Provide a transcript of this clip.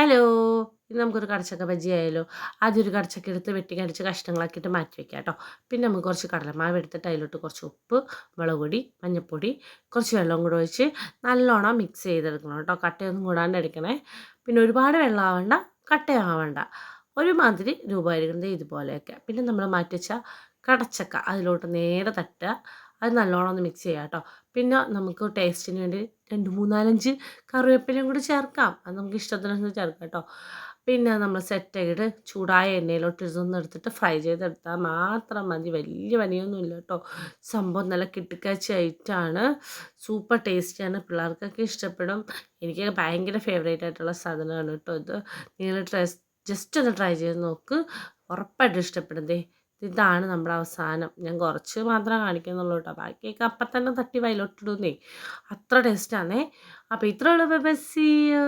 Hello! ഇന്ന് നമുക്കൊരു കടച്ചക്ക ബജ്ജി ആയാലോ? ആദ്യം ഒരു കടച്ചക്ക എടുത്ത് വെട്ടി കണ്ടിച്ച് കഷ്ണങ്ങളാക്കിയിട്ട് മാറ്റി വെക്കാം കേട്ടോ. പിന്നെ നമുക്ക് കുറച്ച് കടലമാവ് എടുത്തിട്ട് അതിലോട്ട് കുറച്ച് ഉപ്പ്, മുളക് പൊടി, മഞ്ഞൾപ്പൊടി, കുറച്ച് വെള്ളം കൂടെ ഒഴിച്ച് നല്ലോണം മിക്സ് ചെയ്തെടുക്കണം കേട്ടോ. കട്ടയൊന്നും കൂടാണ്ട് എടുക്കണേ. പിന്നെ ഒരുപാട് വെള്ളം ആവണ്ട, കട്ടയാവണ്ട. ഒരുമാതിരി രൂപമായിരിക്കണം ഇതുപോലെയൊക്കെ. പിന്നെ നമ്മൾ മാറ്റി വെച്ച കടച്ചക്ക അതിലോട്ട് നേരെ തട്ടുക. അത് നല്ലോണം ഒന്ന് മിക്സ് ചെയ്യുക കേട്ടോ. പിന്നെ നമുക്ക് ടേസ്റ്റിന് വേണ്ടി 2, 3, 4, 5 കറിവേപ്പിലയും കൂടി ചേർക്കാം. അത് നമുക്ക് ഇഷ്ടത്തിനനുസരിച്ച് ചേർക്കാം കേട്ടോ. പിന്നെ നമ്മൾ സെറ്റാക്കിയിട്ട് ചൂടായ എണ്ണയിലോട്ട് ഇതൊന്ന് എടുത്തിട്ട് ഫ്രൈ ചെയ്തെടുത്താൽ മാത്രം മതി. വലിയ പണിയൊന്നുമില്ല കേട്ടോ. സംഭവം നല്ല കിടുക്കാച്ചി ഐറ്റമാണ്. സൂപ്പർ ടേസ്റ്റിയാണ്. പിള്ളേർക്കൊക്കെ ഇഷ്ടപ്പെടും. എനിക്ക് ഭയങ്കര ഫേവറേറ്റ് ആയിട്ടുള്ള സാധനമാണ് കേട്ടോ ഇത്. നിങ്ങൾ ജസ്റ്റ് ഒന്ന് ട്രൈ ചെയ്ത് നോക്ക്. ഉറപ്പായിട്ടും ഇഷ്ടപ്പെടും. ദേ ഇതാണ് നമ്മുടെ അവസാനം. ഞാൻ കുറച്ച് മാത്രമേ കാണിക്കുന്നുള്ളൂ കേട്ടോ. ബാക്കിയൊക്കെ അപ്പം തന്നെ തട്ടി വയലോട്ടിടുന്നേ. അത്ര ടേസ്റ്റാണേ. അപ്പോൾ ഇത്രയുള്ള ബൈ ബൈ. See you.